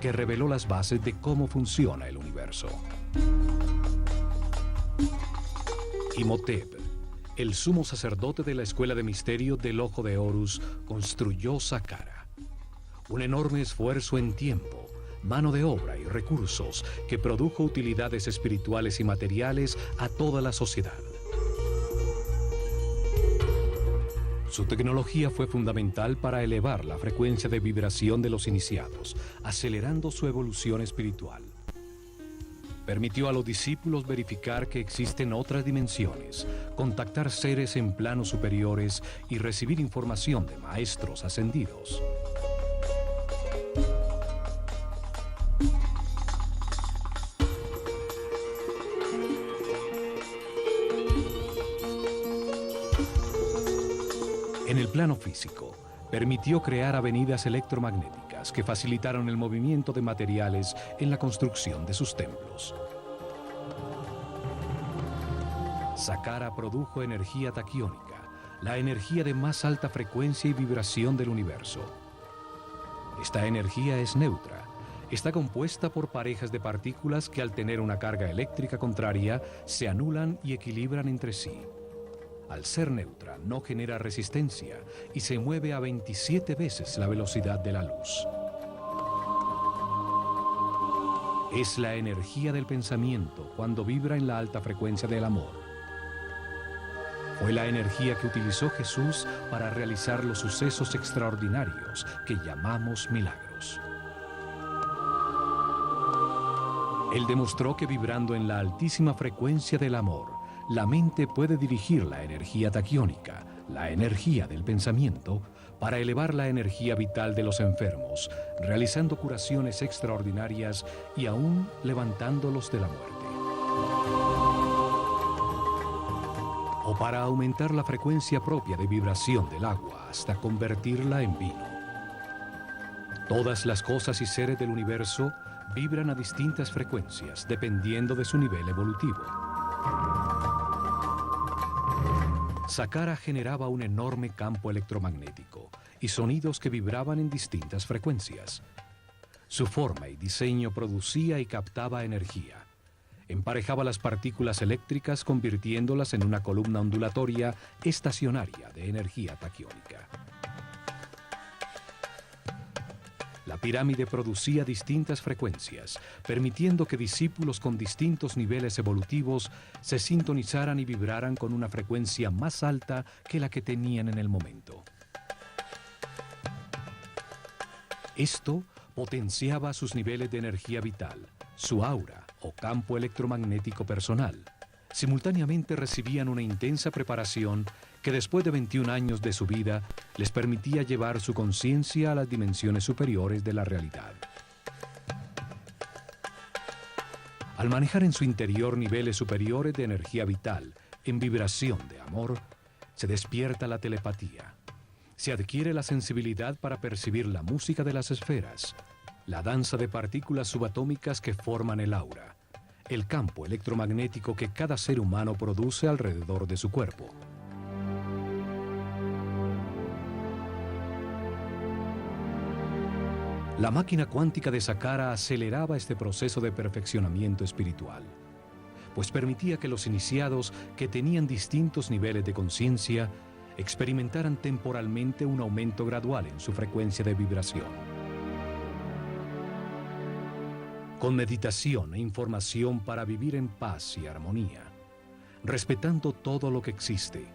que reveló las bases de cómo funciona el universo. Imhotep, el sumo sacerdote de la escuela de misterio del Ojo de Horus, construyó Saqqara. Un enorme esfuerzo en tiempo, mano de obra y recursos que produjo utilidades espirituales y materiales a toda la sociedad. Su tecnología fue fundamental para elevar la frecuencia de vibración de los iniciados, acelerando su evolución espiritual. Permitió a los discípulos verificar que existen otras dimensiones, contactar seres en planos superiores y recibir información de maestros ascendidos. En el plano físico, permitió crear avenidas electromagnéticas que facilitaron el movimiento de materiales en la construcción de sus templos. Saqqara produjo energía taquiónica, la energía de más alta frecuencia y vibración del universo. Esta energía es neutra. Está compuesta por parejas de partículas que al tener una carga eléctrica contraria se anulan y equilibran entre sí. Al ser neutra, no genera resistencia y se mueve a 27 veces la velocidad de la luz. Es la energía del pensamiento cuando vibra en la alta frecuencia del amor. Fue la energía que utilizó Jesús para realizar los sucesos extraordinarios que llamamos milagros. Él demostró que vibrando en la altísima frecuencia del amor, la mente puede dirigir la energía taquiónica, la energía del pensamiento, para elevar la energía vital de los enfermos, realizando curaciones extraordinarias y aún levantándolos de la muerte. O para aumentar la frecuencia propia de vibración del agua hasta convertirla en vino. Todas las cosas y seres del universo vibran a distintas frecuencias dependiendo de su nivel evolutivo. Saqqara generaba un enorme campo electromagnético y sonidos que vibraban en distintas frecuencias. Su forma y diseño producía y captaba energía. Emparejaba las partículas eléctricas convirtiéndolas en una columna ondulatoria estacionaria de energía taquiónica. La pirámide producía distintas frecuencias, permitiendo que discípulos con distintos niveles evolutivos se sintonizaran y vibraran con una frecuencia más alta que la que tenían en el momento. Esto potenciaba sus niveles de energía vital, su aura o campo electromagnético personal. Simultáneamente recibían una intensa preparación que después de 21 años de su vida les permitía llevar su conciencia a las dimensiones superiores de la realidad. Al manejar en su interior niveles superiores de energía vital, en vibración de amor, se despierta la telepatía. Se adquiere la sensibilidad para percibir la música de las esferas, la danza de partículas subatómicas que forman el aura, el campo electromagnético que cada ser humano produce alrededor de su cuerpo. La máquina cuántica de Saqqara aceleraba este proceso de perfeccionamiento espiritual, pues permitía que los iniciados que tenían distintos niveles de conciencia experimentaran temporalmente un aumento gradual en su frecuencia de vibración. Con meditación e información para vivir en paz y armonía, respetando todo lo que existe,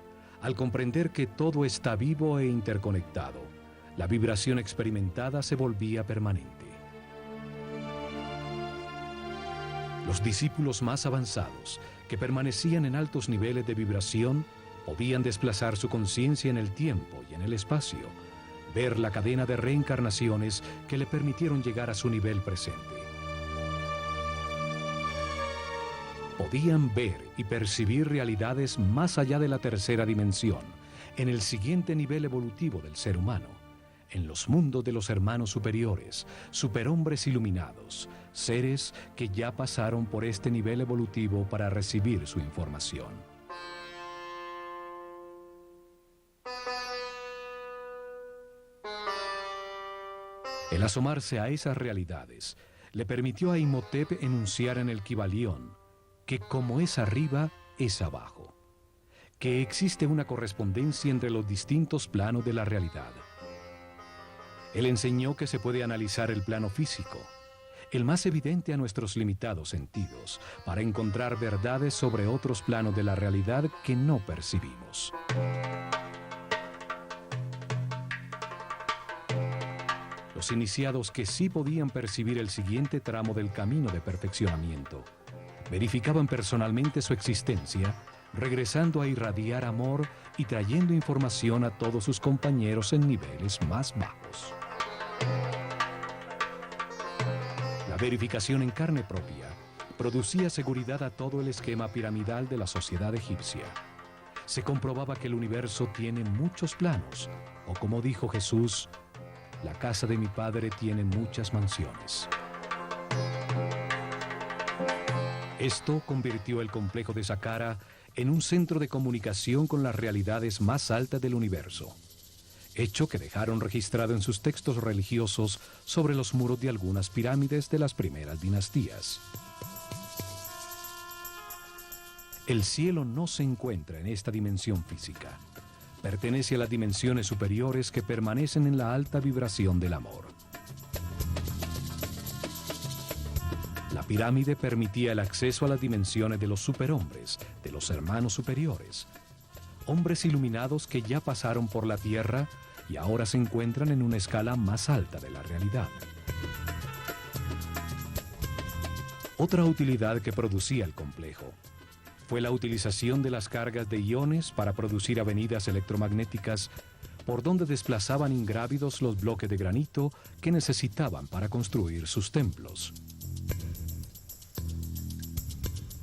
al comprender que todo está vivo e interconectado, la vibración experimentada se volvía permanente. Los discípulos más avanzados, que permanecían en altos niveles de vibración, podían desplazar su conciencia en el tiempo y en el espacio, ver la cadena de reencarnaciones que le permitieron llegar a su nivel presente. Podían ver y percibir realidades más allá de la tercera dimensión, en el siguiente nivel evolutivo del ser humano, en los mundos de los hermanos superiores, superhombres iluminados, seres que ya pasaron por este nivel evolutivo para recibir su información. El asomarse a esas realidades le permitió a Imhotep enunciar en el Kybalión que como es arriba, es abajo, que existe una correspondencia entre los distintos planos de la realidad. Él enseñó que se puede analizar el plano físico, el más evidente a nuestros limitados sentidos, para encontrar verdades sobre otros planos de la realidad que no percibimos. Los iniciados que sí podían percibir el siguiente tramo del camino de perfeccionamiento, verificaban personalmente su existencia, regresando a irradiar amor y trayendo información a todos sus compañeros en niveles más bajos. La verificación en carne propia producía seguridad a todo el esquema piramidal de la sociedad egipcia. Se comprobaba que el universo tiene muchos planos, o como dijo Jesús, la casa de mi padre tiene muchas mansiones. Esto convirtió el complejo de Saqqara en un centro de comunicación con las realidades más altas del universo, hecho que dejaron registrado en sus textos religiosos sobre los muros de algunas pirámides de las primeras dinastías. El cielo no se encuentra en esta dimensión física. Pertenece a las dimensiones superiores que permanecen en la alta vibración del amor. La pirámide permitía el acceso a las dimensiones de los superhombres, de los hermanos superiores, hombres iluminados que ya pasaron por la tierra y ahora se encuentran en una escala más alta de la realidad. Otra utilidad que producía el complejo fue la utilización de las cargas de iones para producir avenidas electromagnéticas por donde desplazaban ingrávidos los bloques de granito que necesitaban para construir sus templos.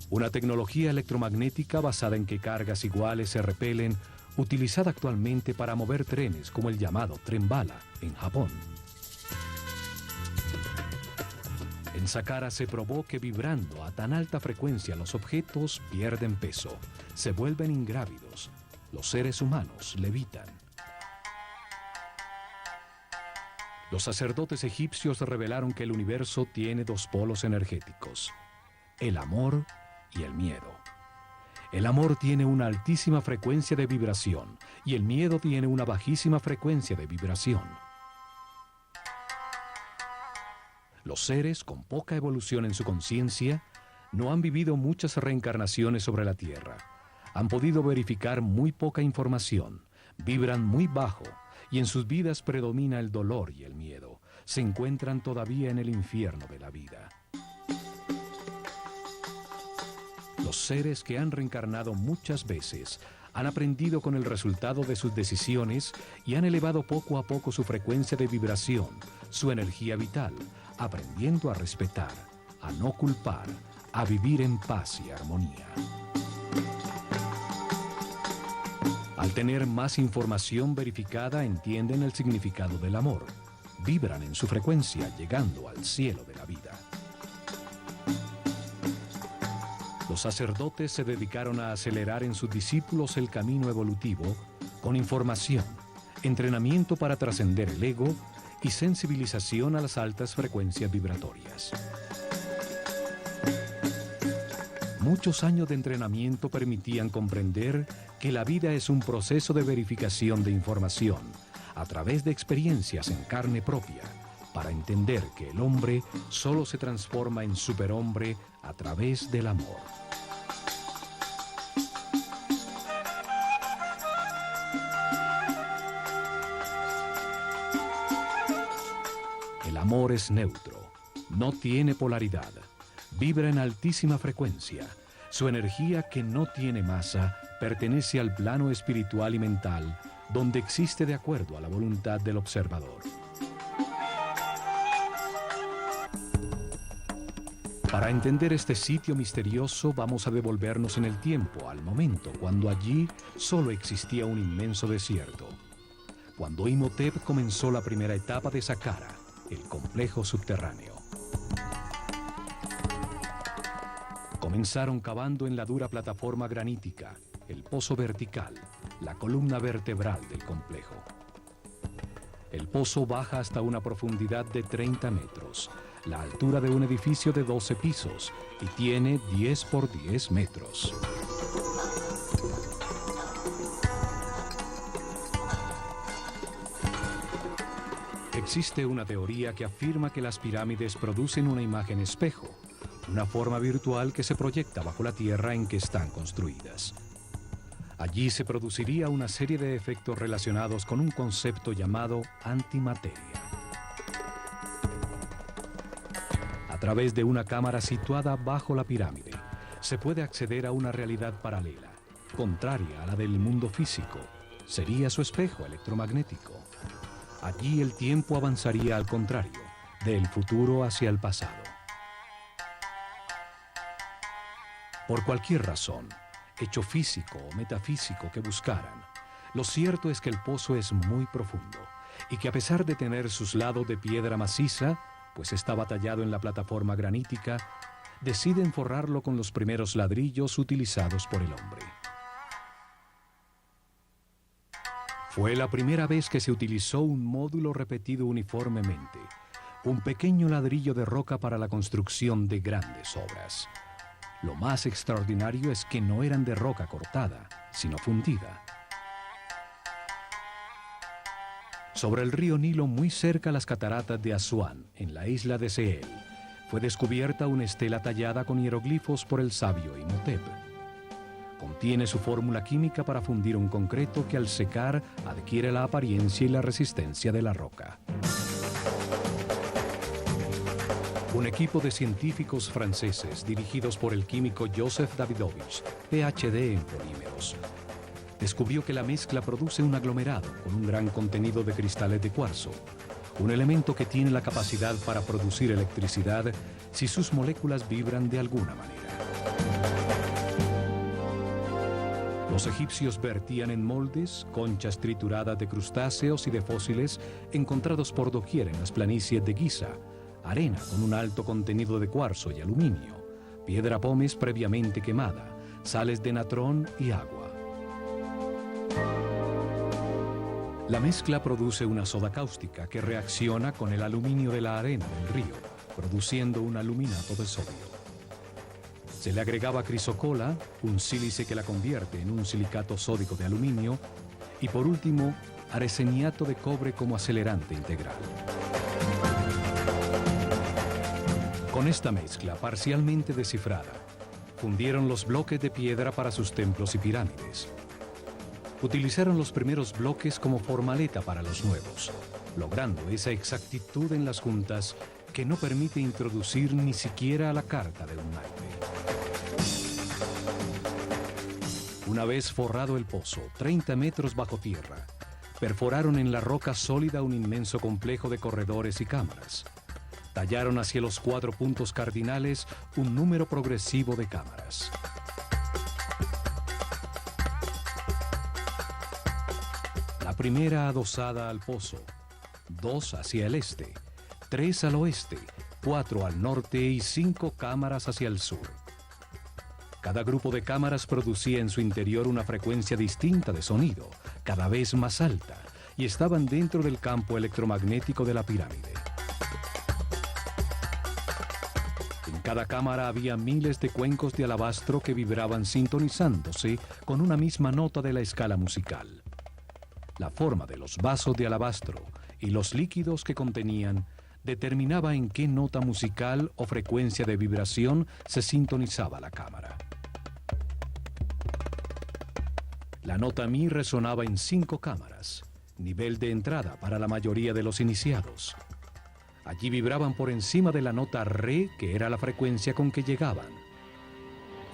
Una tecnología electromagnética basada en que cargas iguales se repelen, utilizada actualmente para mover trenes como el llamado tren bala en Japón. En Saqqara se probó que vibrando a tan alta frecuencia los objetos pierden peso, se vuelven ingrávidos, los seres humanos levitan. Los sacerdotes egipcios revelaron que el universo tiene dos polos energéticos, el amor y el miedo. El amor tiene una altísima frecuencia de vibración y el miedo tiene una bajísima frecuencia de vibración. Los seres con poca evolución en su conciencia no han vivido muchas reencarnaciones sobre la Tierra. Han podido verificar muy poca información, vibran muy bajo y en sus vidas predomina el dolor y el miedo. Se encuentran todavía en el infierno de la vida. Los seres que han reencarnado muchas veces han aprendido con el resultado de sus decisiones y han elevado poco a poco su frecuencia de vibración, su energía vital, aprendiendo a respetar, a no culpar, a vivir en paz y armonía. Al tener más información verificada, entienden el significado del amor, vibran en su frecuencia, llegando al cielo de la vida. Los sacerdotes se dedicaron a acelerar en sus discípulos el camino evolutivo con información, entrenamiento para trascender el ego y sensibilización a las altas frecuencias vibratorias. Muchos años de entrenamiento permitían comprender que la vida es un proceso de verificación de información a través de experiencias en carne propia, para entender que el hombre solo se transforma en superhombre a través del amor. El amor es neutro, no tiene polaridad, vibra en altísima frecuencia. Su energía, que no tiene masa, pertenece al plano espiritual y mental, donde existe de acuerdo a la voluntad del observador. Para entender este sitio misterioso, vamos a devolvernos en el tiempo, al momento cuando allí solo existía un inmenso desierto. Cuando Imhotep comenzó la primera etapa de Saqqara, el complejo subterráneo. Comenzaron cavando en la dura plataforma granítica, el pozo vertical, la columna vertebral del complejo. El pozo baja hasta una profundidad de 30 metros, la altura de un edificio de 12 pisos, y tiene 10 por 10 metros. Existe una teoría que afirma que las pirámides producen una imagen espejo, una forma virtual que se proyecta bajo la tierra en que están construidas. Allí se produciría una serie de efectos relacionados con un concepto llamado antimateria. A través de una cámara situada bajo la pirámide, se puede acceder a una realidad paralela, contraria a la del mundo físico. Sería su espejo electromagnético. Allí el tiempo avanzaría al contrario, del futuro hacia el pasado. Por cualquier razón, hecho físico o metafísico que buscaran, lo cierto es que el pozo es muy profundo y que a pesar de tener sus lados de piedra maciza, pues estaba tallado en la plataforma granítica, deciden forrarlo con los primeros ladrillos utilizados por el hombre. Fue la primera vez que se utilizó un módulo repetido uniformemente, un pequeño ladrillo de roca para la construcción de grandes obras. Lo más extraordinario es que no eran de roca cortada, sino fundida. Sobre el río Nilo, muy cerca a las cataratas de Asuán, en la isla de Sehel, fue descubierta una estela tallada con hieroglifos por el sabio Imhotep. Contiene su fórmula química para fundir un concreto que al secar adquiere la apariencia y la resistencia de la roca. Un equipo de científicos franceses dirigidos por el químico Joseph Davidovich, PhD en polímeros, descubrió que la mezcla produce un aglomerado con un gran contenido de cristales de cuarzo, un elemento que tiene la capacidad para producir electricidad si sus moléculas vibran de alguna manera. Los egipcios vertían en moldes conchas trituradas de crustáceos y de fósiles encontrados por doquier en las planicies de Giza, arena con un alto contenido de cuarzo y aluminio, piedra pómez previamente quemada, sales de natrón y agua. La mezcla produce una soda cáustica que reacciona con el aluminio de la arena del río, produciendo un aluminato de sodio. Se le agregaba crisocola, un sílice que la convierte en un silicato sódico de aluminio, y por último, arseniato de cobre como acelerante integral. Con esta mezcla parcialmente descifrada, fundieron los bloques de piedra para sus templos y pirámides. Utilizaron los primeros bloques como formaleta para los nuevos, logrando esa exactitud en las juntas que no permite introducir ni siquiera la carta de un naipe. Una vez forrado el pozo, 30 metros bajo tierra, perforaron en la roca sólida un inmenso complejo de corredores y cámaras. Tallaron hacia los 4 puntos cardinales un número progresivo de cámaras. La primera adosada al pozo, 2 hacia el este, 3 al oeste, 4 al norte y 5 cámaras hacia el sur. Cada grupo de cámaras producía en su interior una frecuencia distinta de sonido, cada vez más alta, y estaban dentro del campo electromagnético de la pirámide. En cada cámara había miles de cuencos de alabastro que vibraban sintonizándose con una misma nota de la escala musical. La forma de los vasos de alabastro y los líquidos que contenían determinaba en qué nota musical o frecuencia de vibración se sintonizaba la cámara. La nota Mi resonaba en 5 cámaras, nivel de entrada para la mayoría de los iniciados. Allí vibraban por encima de la nota Re, que era la frecuencia con que llegaban.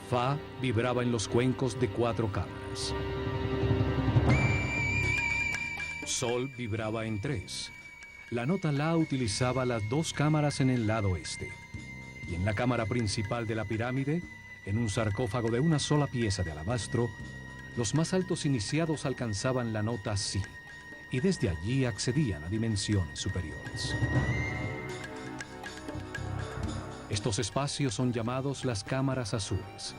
Fa vibraba en los cuencos de 4 cámaras. Sol vibraba en 3. La nota La utilizaba las 2 cámaras en el lado este. Y en la cámara principal de la pirámide, en un sarcófago de una sola pieza de alabastro, los más altos iniciados alcanzaban la nota Si, y desde allí accedían a dimensiones superiores. Estos espacios son llamados las cámaras azules,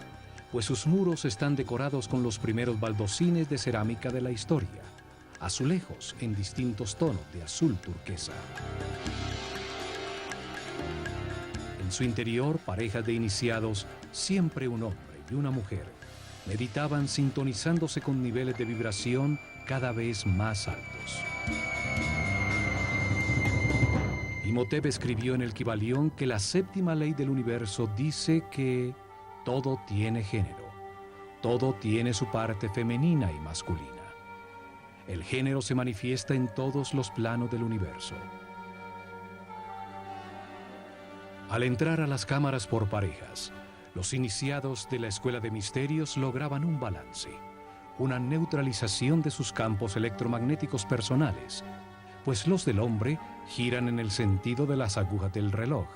pues sus muros están decorados con los primeros baldosines de cerámica de la historia, azulejos en distintos tonos de azul turquesa. En su interior, parejas de iniciados, siempre un hombre y una mujer, meditaban sintonizándose con niveles de vibración cada vez más altos. Imhotep escribió en el Kybalión que la séptima ley del universo dice que todo tiene género, todo tiene su parte femenina y masculina. El género se manifiesta en todos los planos del universo. Al entrar a las cámaras por parejas, los iniciados de la Escuela de Misterios lograban un balance, una neutralización de sus campos electromagnéticos personales, pues los del hombre giran en el sentido de las agujas del reloj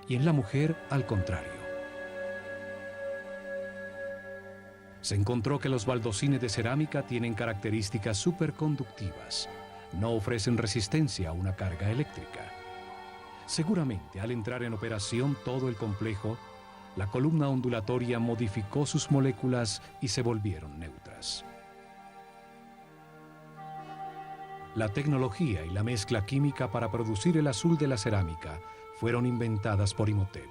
y en la mujer al contrario. Se encontró que los baldosines de cerámica tienen características superconductivas, no ofrecen resistencia a una carga eléctrica. Seguramente, al entrar en operación todo el complejo, la columna ondulatoria modificó sus moléculas y se volvieron neutras. La tecnología y la mezcla química para producir el azul de la cerámica fueron inventadas por Imhotep.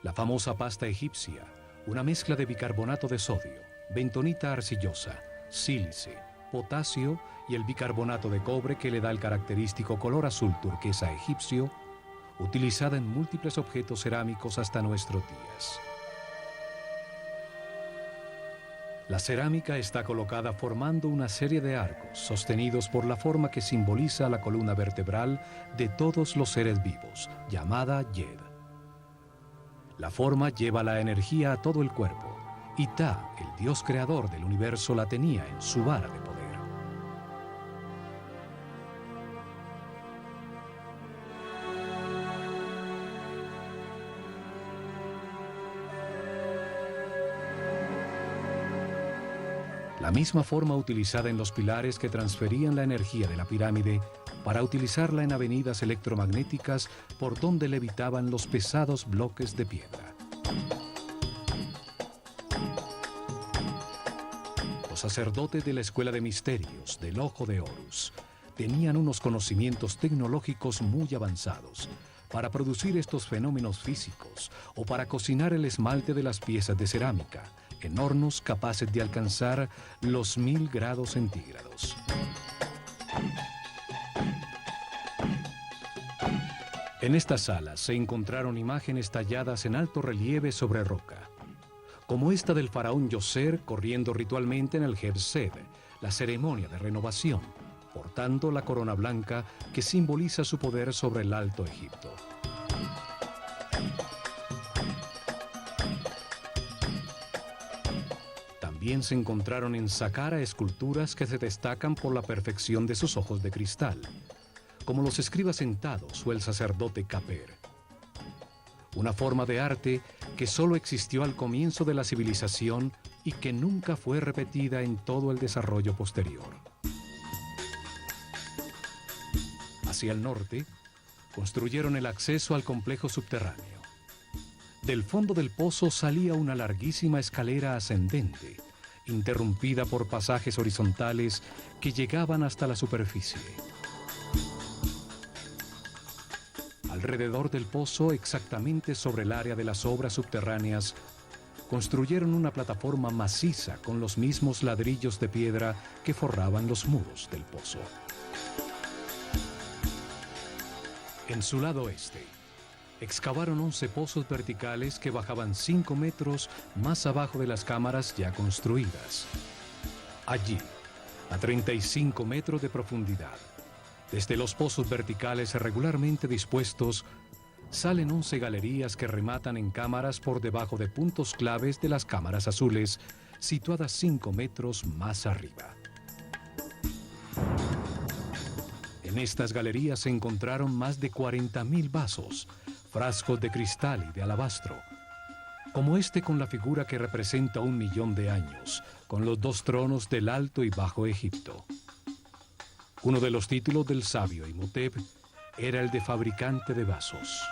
La famosa pasta egipcia, una mezcla de bicarbonato de sodio, bentonita arcillosa, sílice, potasio y el bicarbonato de cobre que le da el característico color azul turquesa egipcio, utilizada en múltiples objetos cerámicos hasta nuestros días. La cerámica está colocada formando una serie de arcos sostenidos por la forma que simboliza la columna vertebral de todos los seres vivos, llamada Yed. La forma lleva la energía a todo el cuerpo, y Ta, el dios creador del universo, la tenía en su vara de poder. La misma forma utilizada en los pilares que transferían la energía de la pirámide para utilizarla en avenidas electromagnéticas por donde levitaban los pesados bloques de piedra. Los sacerdotes de la Escuela de Misterios del Ojo de Horus tenían unos conocimientos tecnológicos muy avanzados para producir estos fenómenos físicos o para cocinar el esmalte de las piezas de cerámica en hornos capaces de alcanzar los 1000 grados centígrados. En estas salas se encontraron imágenes talladas en alto relieve sobre roca, como esta del faraón Yoser corriendo ritualmente en el Heb-Sed, la ceremonia de renovación, portando la corona blanca que simboliza su poder sobre el Alto Egipto. También se encontraron en Saqqara esculturas que se destacan por la perfección de sus ojos de cristal, como los escribas sentados o el sacerdote Kaper. Una forma de arte que solo existió al comienzo de la civilización y que nunca fue repetida en todo el desarrollo posterior. Hacia el norte, construyeron el acceso al complejo subterráneo. Del fondo del pozo salía una larguísima escalera ascendente, interrumpida por pasajes horizontales que llegaban hasta la superficie. Alrededor del pozo, exactamente sobre el área de las obras subterráneas, construyeron una plataforma maciza con los mismos ladrillos de piedra que forraban los muros del pozo. En su lado este, excavaron 11 pozos verticales que bajaban 5 metros más abajo de las cámaras ya construidas. Allí, a 35 metros de profundidad, desde los pozos verticales regularmente dispuestos, salen 11 galerías que rematan en cámaras por debajo de puntos claves de las cámaras azules, situadas 5 metros más arriba. En estas galerías se encontraron más de 40.000 vasos, frascos de cristal y de alabastro, como este con la figura que representa 1.000.000 de años, con los 2 tronos del Alto y Bajo Egipto. Uno de los títulos del sabio Imhotep era el de fabricante de vasos.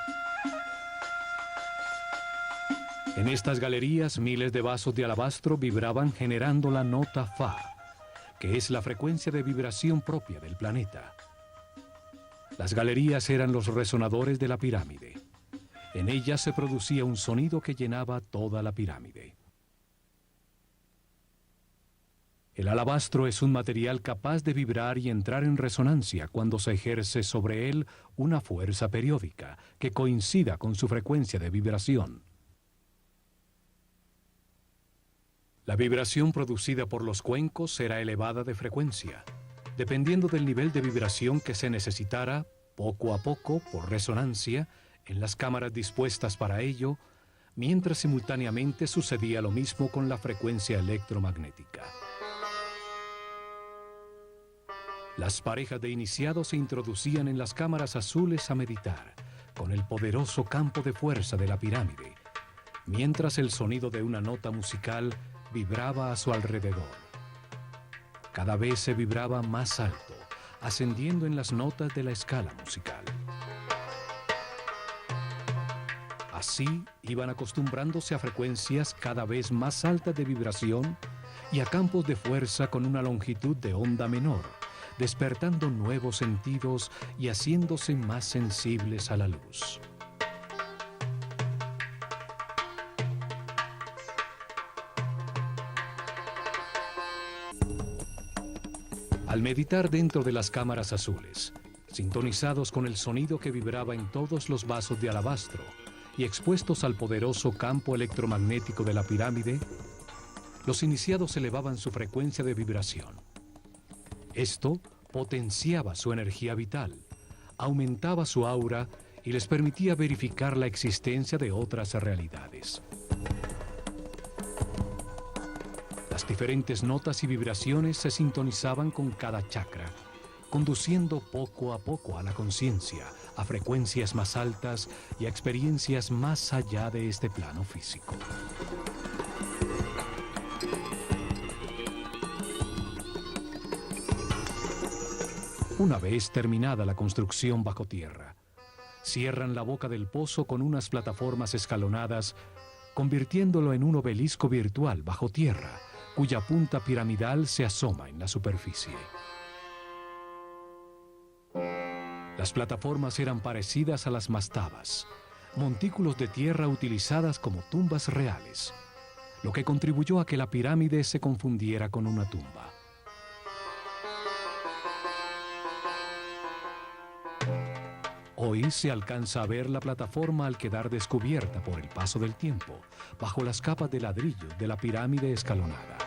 En estas galerías, miles de vasos de alabastro vibraban generando la nota Fa, que es la frecuencia de vibración propia del planeta. Las galerías eran los resonadores de la pirámide. En ellas se producía un sonido que llenaba toda la pirámide. El alabastro es un material capaz de vibrar y entrar en resonancia cuando se ejerce sobre él una fuerza periódica que coincida con su frecuencia de vibración. La vibración producida por los cuencos era elevada de frecuencia, dependiendo del nivel de vibración que se necesitara, poco a poco, por resonancia, en las cámaras dispuestas para ello, mientras simultáneamente sucedía lo mismo con la frecuencia electromagnética. Las parejas de iniciados se introducían en las cámaras azules a meditar, con el poderoso campo de fuerza de la pirámide, mientras el sonido de una nota musical vibraba a su alrededor. Cada vez se vibraba más alto, ascendiendo en las notas de la escala musical. Así iban acostumbrándose a frecuencias cada vez más altas de vibración y a campos de fuerza con una longitud de onda menor, despertando nuevos sentidos y haciéndose más sensibles a la luz. Al meditar dentro de las cámaras azules, sintonizados con el sonido que vibraba en todos los vasos de alabastro y expuestos al poderoso campo electromagnético de la pirámide, los iniciados elevaban su frecuencia de vibración. Esto potenciaba su energía vital, aumentaba su aura y les permitía verificar la existencia de otras realidades. Las diferentes notas y vibraciones se sintonizaban con cada chakra, conduciendo poco a poco a la conciencia, a frecuencias más altas y a experiencias más allá de este plano físico. Una vez terminada la construcción bajo tierra, cierran la boca del pozo con unas plataformas escalonadas, convirtiéndolo en un obelisco virtual bajo tierra, cuya punta piramidal se asoma en la superficie. Las plataformas eran parecidas a las mastabas, montículos de tierra utilizadas como tumbas reales, lo que contribuyó a que la pirámide se confundiera con una tumba. Hoy se alcanza a ver la plataforma al quedar descubierta por el paso del tiempo, bajo las capas de ladrillo de la pirámide escalonada.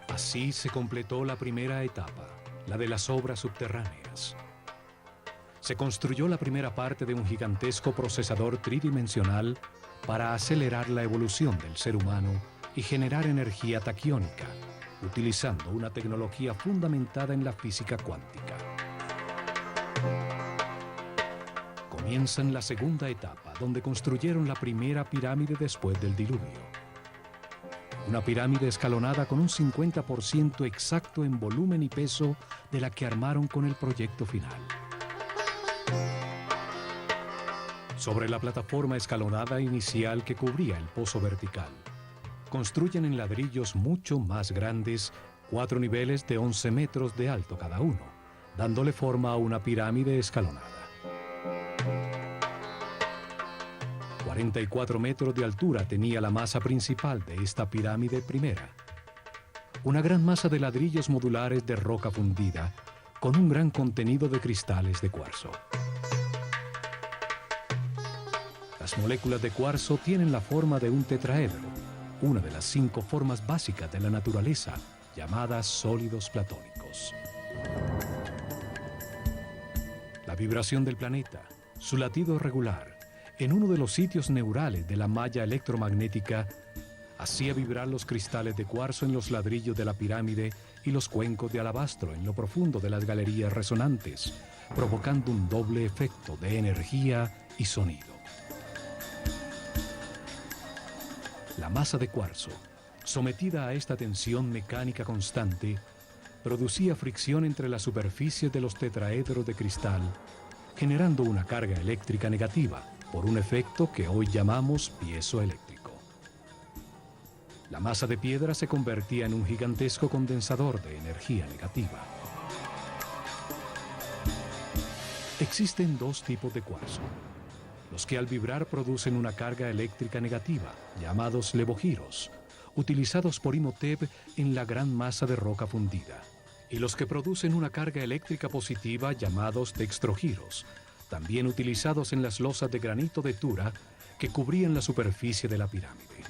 Así se completó la primera etapa, la de las obras subterráneas. Se construyó la primera parte de un gigantesco procesador tridimensional para acelerar la evolución del ser humano y generar energía taquiónica, utilizando una tecnología fundamentada en la física cuántica. Comienzan la segunda etapa, donde construyeron la primera pirámide después del diluvio. Una pirámide escalonada con un 50% exacto en volumen y peso de la que armaron con el proyecto final. Sobre la plataforma escalonada inicial que cubría el pozo vertical, construyen en ladrillos mucho más grandes 4 niveles de 11 metros de alto cada uno, dándole forma a una pirámide escalonada. 44 metros de altura tenía la masa principal de esta pirámide primera. Una gran masa de ladrillos modulares de roca fundida, con un gran contenido de cristales de cuarzo. Las moléculas de cuarzo tienen la forma de un tetraedro, una de las 5 formas básicas de la naturaleza, llamadas sólidos platónicos. La vibración del planeta, su latido regular, en uno de los sitios neurales de la malla electromagnética, hacía vibrar los cristales de cuarzo en los ladrillos de la pirámide y los cuencos de alabastro en lo profundo de las galerías resonantes, provocando un doble efecto de energía y sonido. La masa de cuarzo, sometida a esta tensión mecánica constante, producía fricción entre las superficies de los tetraedros de cristal, generando una carga eléctrica negativa por un efecto que hoy llamamos piezoeléctrico. La masa de piedra se convertía en un gigantesco condensador de energía negativa. Existen dos tipos de cuarzo. Los que al vibrar producen una carga eléctrica negativa, llamados levogiros, utilizados por Imhotep en la gran masa de roca fundida. Y los que producen una carga eléctrica positiva, llamados dextrogiros, también utilizados en las losas de granito de Tura que cubrían la superficie de la pirámide.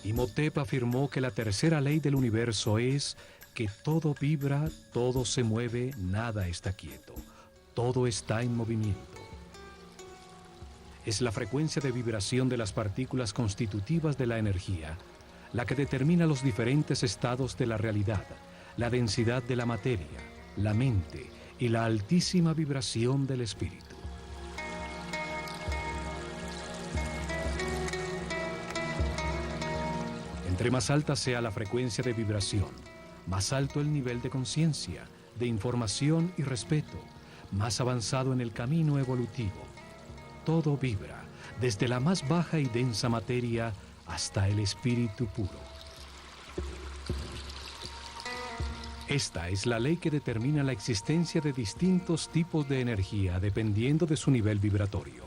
Imhotep afirmó que la tercera ley del universo es que todo vibra, todo se mueve, nada está quieto, todo está en movimiento. Es la frecuencia de vibración de las partículas constitutivas de la energía la que determina los diferentes estados de la realidad, la densidad de la materia, la mente y la altísima vibración del espíritu. Entre más alta sea la frecuencia de vibración, más alto el nivel de conciencia, de información y respeto, más avanzado en el camino evolutivo. Todo vibra, desde la más baja y densa materia hasta el espíritu puro. Esta es la ley que determina la existencia de distintos tipos de energía dependiendo de su nivel vibratorio.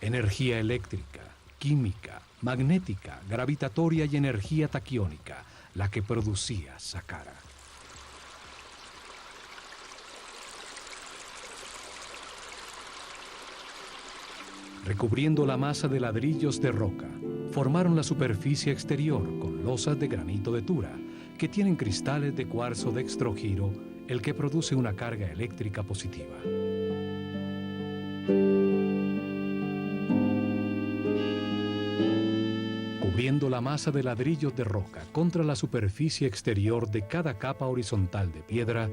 Energía eléctrica, química, magnética, gravitatoria y energía taquiónica, la que producía Saqqara. Recubriendo la masa de ladrillos de roca, formaron la superficie exterior con losas de granito de Tura, que tienen cristales de cuarzo dextrogiro, el que produce una carga eléctrica positiva. Cubriendo la masa de ladrillos de roca contra la superficie exterior de cada capa horizontal de piedra,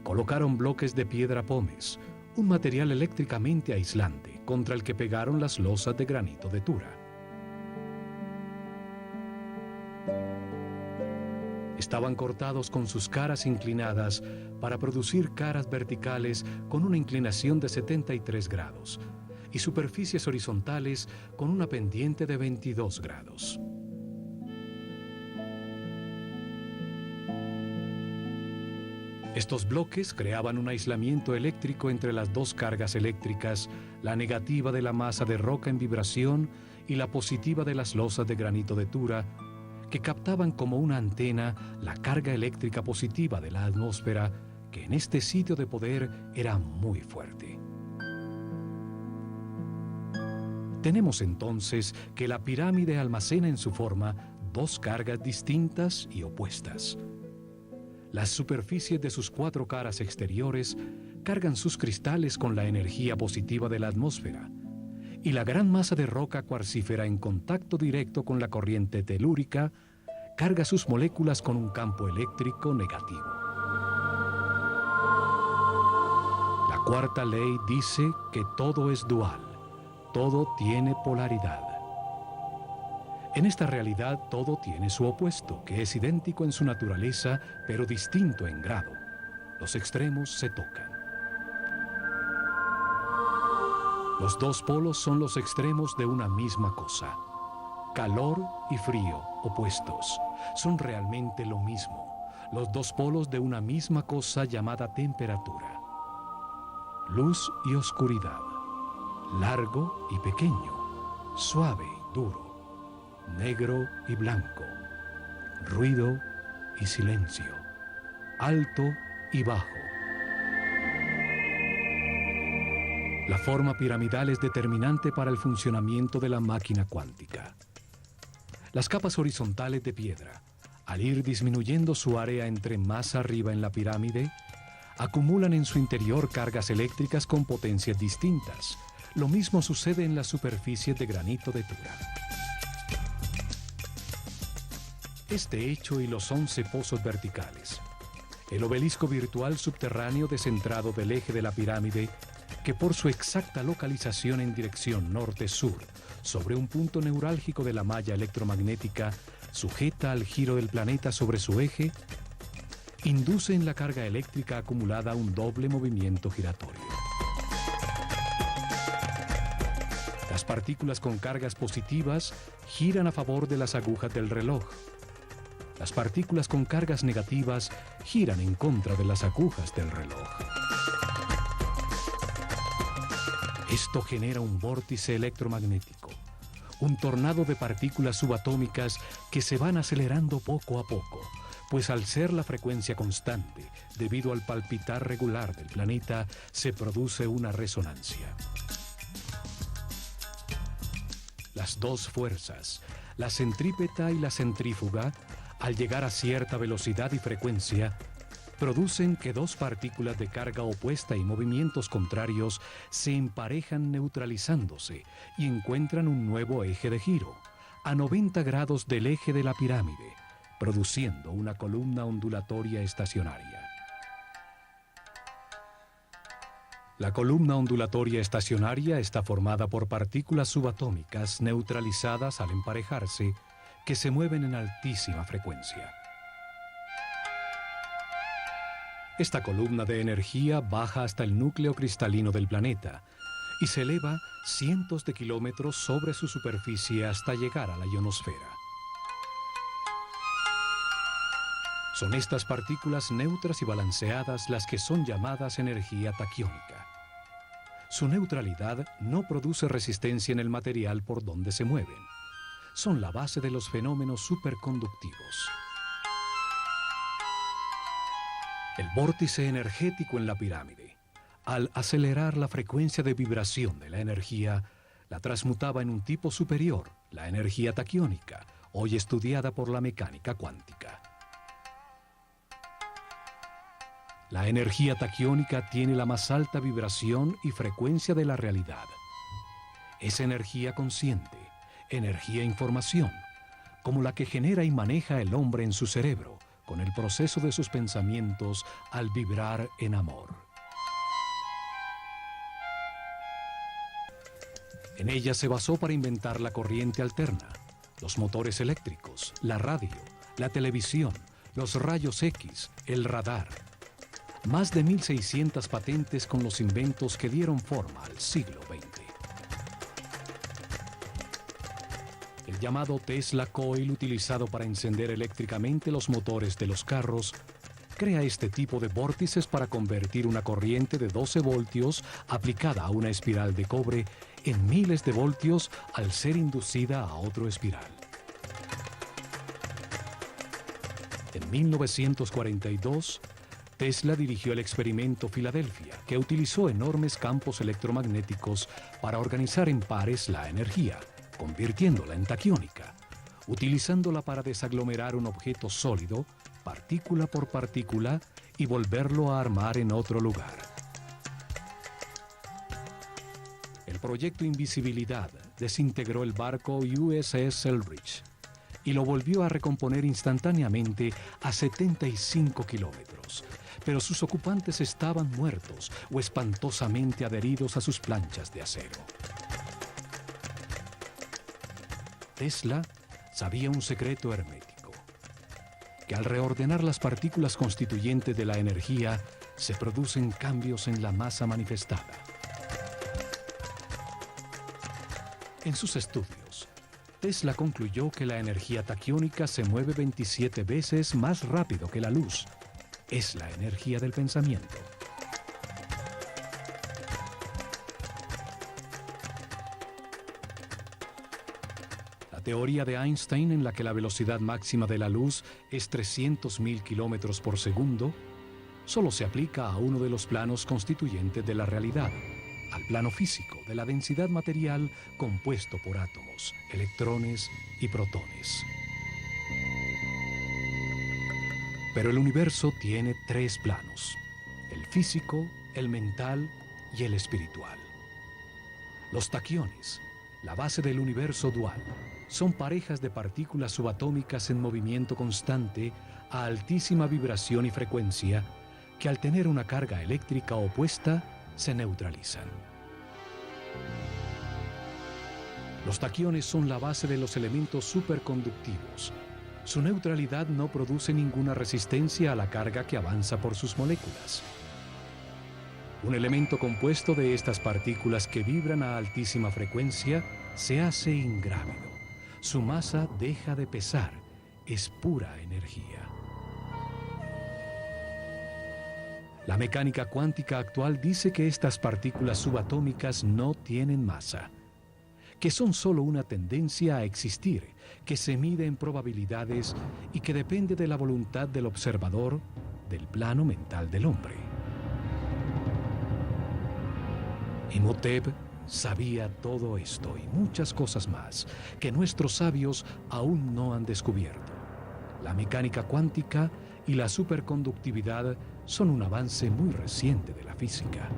colocaron bloques de piedra pómez, un material eléctricamente aislante contra el que pegaron las losas de granito de Tura. Estaban cortados con sus caras inclinadas para producir caras verticales con una inclinación de 73 grados y superficies horizontales con una pendiente de 22 grados. Estos bloques creaban un aislamiento eléctrico entre las dos cargas eléctricas, la negativa de la masa de roca en vibración y la positiva de las losas de granito de Tura, que captaban como una antena la carga eléctrica positiva de la atmósfera, que en este sitio de poder era muy fuerte. Tenemos entonces que la pirámide almacena en su forma dos cargas distintas y opuestas. Las superficies de sus cuatro caras exteriores cargan sus cristales con la energía positiva de la atmósfera, y la gran masa de roca cuarcífera en contacto directo con la corriente telúrica carga sus moléculas con un campo eléctrico negativo. La cuarta ley dice que todo es dual, todo tiene polaridad. En esta realidad todo tiene su opuesto, que es idéntico en su naturaleza, pero distinto en grado. Los extremos se tocan. Los dos polos son los extremos de una misma cosa. Calor y frío, opuestos, son realmente lo mismo. Los dos polos de una misma cosa llamada temperatura. Luz y oscuridad. Largo y pequeño. Suave y duro. Negro y blanco, ruido y silencio, alto y bajo. La forma piramidal es determinante para el funcionamiento de la máquina cuántica. Las capas horizontales de piedra, al ir disminuyendo su área entre más arriba en la pirámide, acumulan en su interior cargas eléctricas con potencias distintas. Lo mismo sucede en las superficies de granito de Tura. Este hecho y los 11 pozos verticales, el obelisco virtual subterráneo descentrado del eje de la pirámide, que por su exacta localización en dirección norte-sur, sobre un punto neurálgico de la malla electromagnética, sujeta al giro del planeta sobre su eje, induce en la carga eléctrica acumulada un doble movimiento giratorio. Las partículas con cargas positivas giran a favor de las agujas del reloj. Las partículas con cargas negativas giran en contra de las agujas del reloj. Esto genera un vórtice electromagnético, un tornado de partículas subatómicas que se van acelerando poco a poco, pues al ser la frecuencia constante, debido al palpitar regular del planeta, se produce una resonancia. Las dos fuerzas, la centrípeta y la centrífuga, al llegar a cierta velocidad y frecuencia, producen que dos partículas de carga opuesta y movimientos contrarios se emparejan neutralizándose y encuentran un nuevo eje de giro, a 90 grados del eje de la pirámide, produciendo una columna ondulatoria estacionaria. La columna ondulatoria estacionaria está formada por partículas subatómicas neutralizadas al emparejarse, que se mueven en altísima frecuencia. Esta columna de energía baja hasta el núcleo cristalino del planeta y se eleva cientos de kilómetros sobre su superficie hasta llegar a la ionosfera. Son estas partículas neutras y balanceadas las que son llamadas energía taquiónica. Su neutralidad no produce resistencia en el material por donde se mueven. Son la base de los fenómenos superconductivos. El vórtice energético en la pirámide, al acelerar la frecuencia de vibración de la energía, la transmutaba en un tipo superior, la energía taquiónica, hoy estudiada por la mecánica cuántica. La energía taquiónica tiene la más alta vibración y frecuencia de la realidad. Es energía consciente, energía información, como la que genera y maneja el hombre en su cerebro, con el proceso de sus pensamientos al vibrar en amor. En ella se basó para inventar la corriente alterna, los motores eléctricos, la radio, la televisión, los rayos X, el radar. Más de 1.600 patentes con los inventos que dieron forma al siglo XX. El llamado Tesla Coil, utilizado para encender eléctricamente los motores de los carros, crea este tipo de vórtices para convertir una corriente de 12 voltios aplicada a una espiral de cobre en miles de voltios al ser inducida a otro espiral. En 1942, Tesla dirigió el experimento Filadelfia, que utilizó enormes campos electromagnéticos para organizar en pares la energía, convirtiéndola en taquiónica, utilizándola para desaglomerar un objeto sólido, partícula por partícula, y volverlo a armar en otro lugar. El proyecto Invisibilidad desintegró el barco USS Selfridge y lo volvió a recomponer instantáneamente a 75 kilómetros, pero sus ocupantes estaban muertos o espantosamente adheridos a sus planchas de acero. Tesla sabía un secreto hermético, que al reordenar las partículas constituyentes de la energía, se producen cambios en la masa manifestada. En sus estudios, Tesla concluyó que la energía taquiónica se mueve 27 veces más rápido que la luz. Es la energía del pensamiento. La teoría de Einstein, en la que la velocidad máxima de la luz es 300.000 kilómetros por segundo, solo se aplica a uno de los planos constituyentes de la realidad, al plano físico de la densidad material compuesto por átomos, electrones y protones. Pero el universo tiene tres planos: el físico, el mental y el espiritual. Los taquiones, la base del universo dual, son parejas de partículas subatómicas en movimiento constante a altísima vibración y frecuencia que, al tener una carga eléctrica opuesta, se neutralizan. Los taquiones son la base de los elementos superconductivos. Su neutralidad no produce ninguna resistencia a la carga que avanza por sus moléculas. Un elemento compuesto de estas partículas que vibran a altísima frecuencia se hace ingrávido. Su masa deja de pesar, es pura energía. La mecánica cuántica actual dice que estas partículas subatómicas no tienen masa, que son solo una tendencia a existir, que se mide en probabilidades y que depende de la voluntad del observador del plano mental del hombre. Imhotep sabía todo esto y muchas cosas más que nuestros sabios aún no han descubierto. La mecánica cuántica y la superconductividad son un avance muy reciente de la física.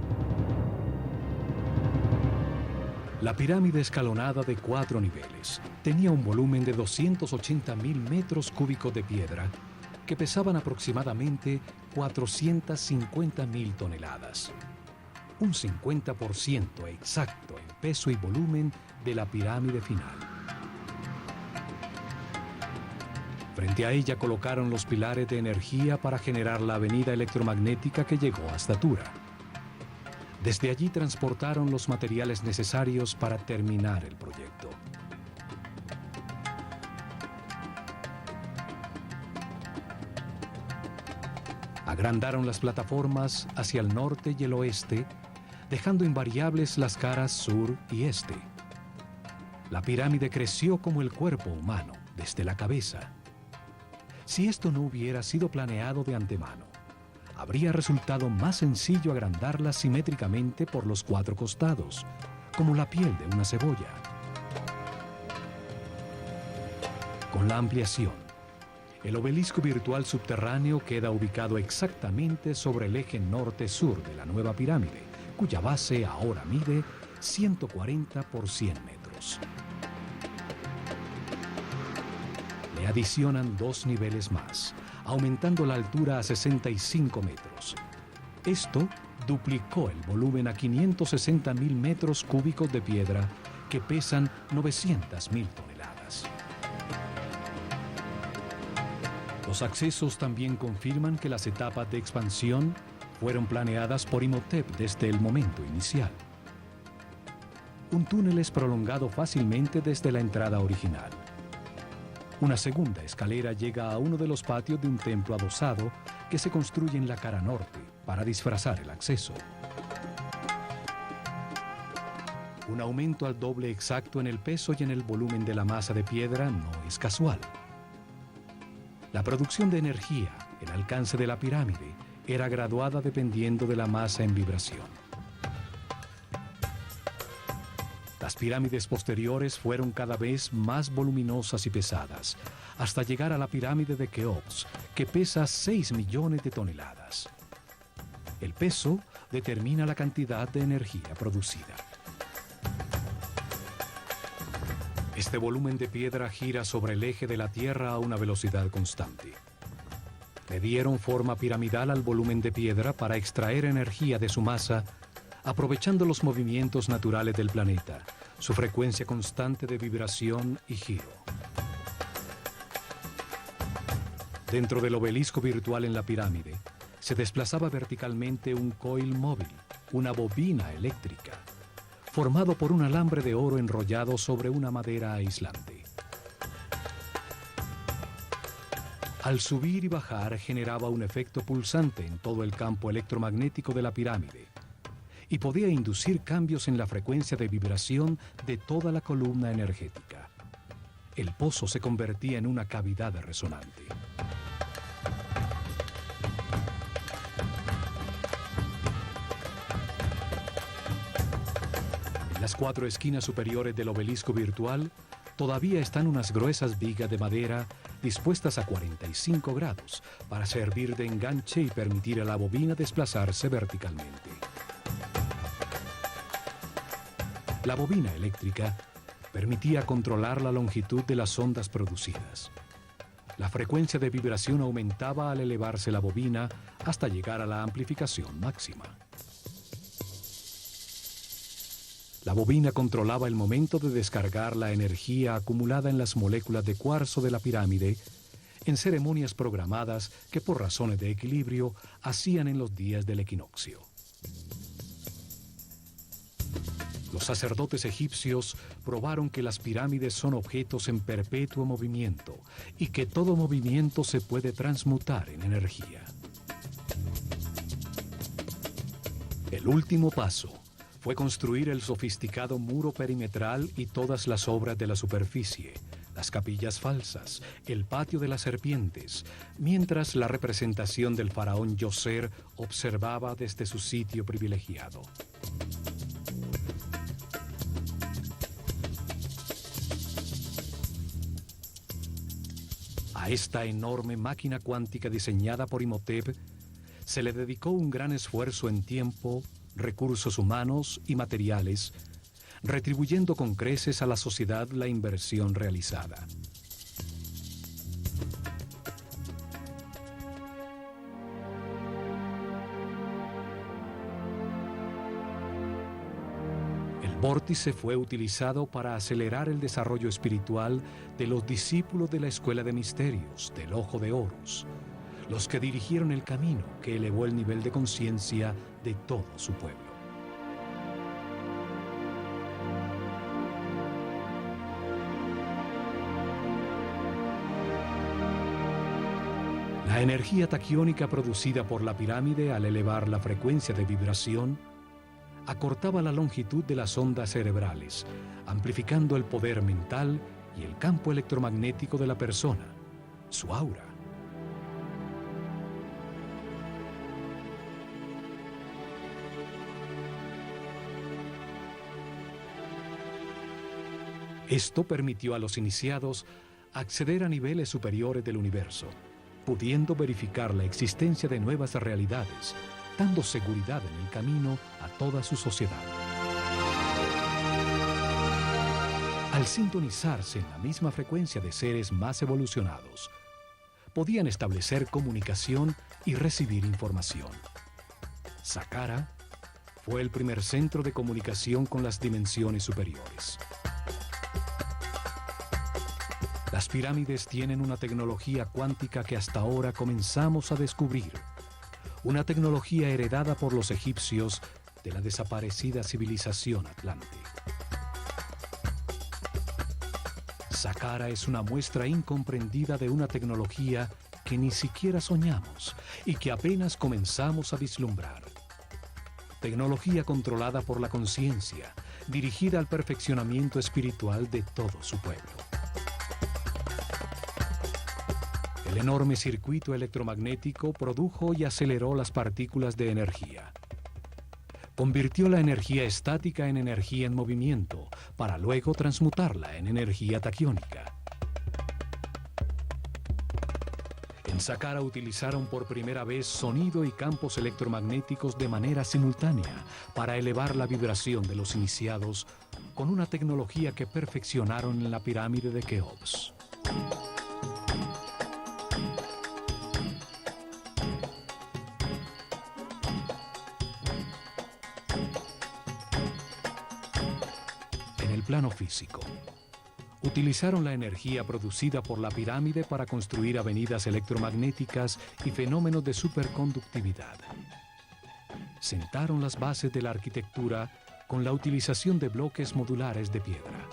La pirámide escalonada de 4 niveles tenía un volumen de 280.000 metros cúbicos de piedra que pesaban aproximadamente 450.000 toneladas. Un 50% exacto en peso y volumen de la pirámide final. Frente a ella colocaron los pilares de energía para generar la avenida electromagnética que llegó hasta Tura. Desde allí transportaron los materiales necesarios para terminar el proyecto. Agrandaron las plataformas hacia el norte y el oeste, dejando invariables las caras sur y este. La pirámide creció como el cuerpo humano, desde la cabeza. Si esto no hubiera sido planeado de antemano, habría resultado más sencillo agrandarla simétricamente por los 4 costados, como la piel de una cebolla. Con la ampliación, el obelisco virtual subterráneo queda ubicado exactamente sobre el eje norte-sur de la nueva pirámide, cuya base ahora mide 140 por 100 metros. Le adicionan 2 niveles más, aumentando la altura a 65 metros. Esto duplicó el volumen a 560.000 metros cúbicos de piedra que pesan 900.000 toneladas. Los accesos también confirman que las etapas de expansión fueron planeadas por Imhotep desde el momento inicial. Un túnel es prolongado fácilmente desde la entrada original. Una segunda escalera llega a uno de los patios de un templo adosado que se construye en la cara norte para disfrazar el acceso. Un aumento al doble exacto en el peso y en el volumen de la masa de piedra no es casual. La producción de energía, el alcance de la pirámide, era graduada dependiendo de la masa en vibración. Las pirámides posteriores fueron cada vez más voluminosas y pesadas, hasta llegar a la pirámide de Keops, que pesa 6 millones de toneladas. El peso determina la cantidad de energía producida. Este volumen de piedra gira sobre el eje de la Tierra a una velocidad constante. Le dieron forma piramidal al volumen de piedra para extraer energía de su masa, aprovechando los movimientos naturales del planeta, su frecuencia constante de vibración y giro. Dentro del obelisco virtual en la pirámide, se desplazaba verticalmente un coil móvil, una bobina eléctrica, formado por un alambre de oro enrollado sobre una madera aislante. Al subir y bajar generaba un efecto pulsante en todo el campo electromagnético de la pirámide y podía inducir cambios en la frecuencia de vibración de toda la columna energética. El pozo se convertía en una cavidad resonante. En las 4 esquinas superiores del obelisco virtual todavía están unas gruesas vigas de madera dispuestas a 45 grados para servir de enganche y permitir a la bobina desplazarse verticalmente. La bobina eléctrica permitía controlar la longitud de las ondas producidas. La frecuencia de vibración aumentaba al elevarse la bobina hasta llegar a la amplificación máxima. La bobina controlaba el momento de descargar la energía acumulada en las moléculas de cuarzo de la pirámide en ceremonias programadas que por razones de equilibrio hacían en los días del equinoccio. Los sacerdotes egipcios probaron que las pirámides son objetos en perpetuo movimiento y que todo movimiento se puede transmutar en energía. El último paso fue construir el sofisticado muro perimetral y todas las obras de la superficie, las capillas falsas, el patio de las serpientes, mientras la representación del faraón Djoser observaba desde su sitio privilegiado. A esta enorme máquina cuántica diseñada por Imhotep se le dedicó un gran esfuerzo en tiempo, recursos humanos y materiales, retribuyendo con creces a la sociedad la inversión realizada. El vórtice fue utilizado para acelerar el desarrollo espiritual de los discípulos de la Escuela de Misterios del Ojo de Horus, los que dirigieron el camino que elevó el nivel de conciencia de todo su pueblo. La energía taquiónica producida por la pirámide al elevar la frecuencia de vibración acortaba la longitud de las ondas cerebrales, amplificando el poder mental y el campo electromagnético de la persona, su aura. Esto permitió a los iniciados acceder a niveles superiores del universo, pudiendo verificar la existencia de nuevas realidades, dando seguridad en el camino a toda su sociedad. Al sintonizarse en la misma frecuencia de seres más evolucionados, podían establecer comunicación y recibir información. Saqqara fue el primer centro de comunicación con las dimensiones superiores. Las pirámides tienen una tecnología cuántica que hasta ahora comenzamos a descubrir, una tecnología heredada por los egipcios de la desaparecida civilización atlante. Saqqara es una muestra incomprendida de una tecnología que ni siquiera soñamos y que apenas comenzamos a vislumbrar. Tecnología controlada por la conciencia, dirigida al perfeccionamiento espiritual de todo su pueblo. El enorme circuito electromagnético produjo y aceleró las partículas de energía. Convirtió la energía estática en energía en movimiento, para luego transmutarla en energía taquiónica. En Saqqara utilizaron por primera vez sonido y campos electromagnéticos de manera simultánea para elevar la vibración de los iniciados con una tecnología que perfeccionaron en la pirámide de Keops. Plano físico. Utilizaron la energía producida por la pirámide para construir avenidas electromagnéticas y fenómenos de superconductividad. Sentaron las bases de la arquitectura con la utilización de bloques modulares de piedra.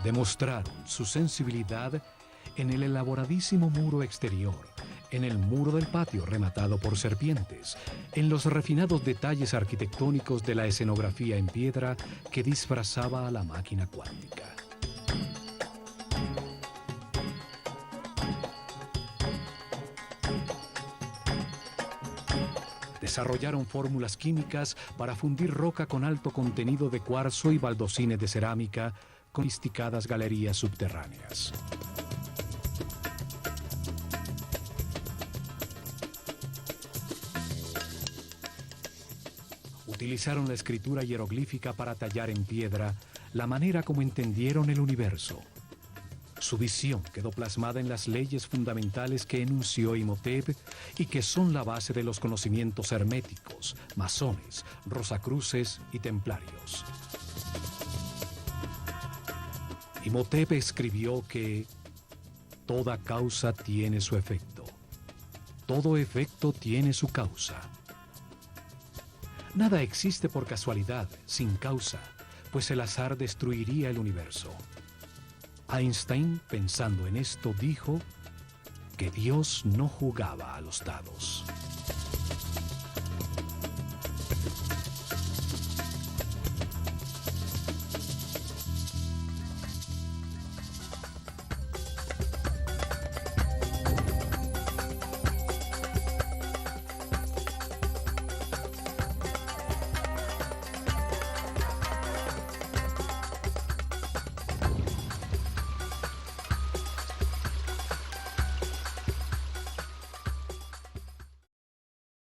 Demostraron su sensibilidad en el elaboradísimo muro exterior, en el muro del patio rematado por serpientes, en los refinados detalles arquitectónicos de la escenografía en piedra que disfrazaba a la máquina cuántica. Desarrollaron fórmulas químicas para fundir roca con alto contenido de cuarzo y baldosines de cerámica con sofisticadas galerías subterráneas. Utilizaron la escritura hieroglífica para tallar en piedra la manera como entendieron el universo. Su visión quedó plasmada en las leyes fundamentales que enunció Imhotep y que son la base de los conocimientos herméticos, masones, rosacruces y templarios. Imhotep escribió que Toda causa tiene su efecto. Todo efecto tiene su causa. Nada existe por casualidad, sin causa, pues el azar destruiría el universo. Einstein, pensando en esto, dijo que Dios no jugaba a los dados.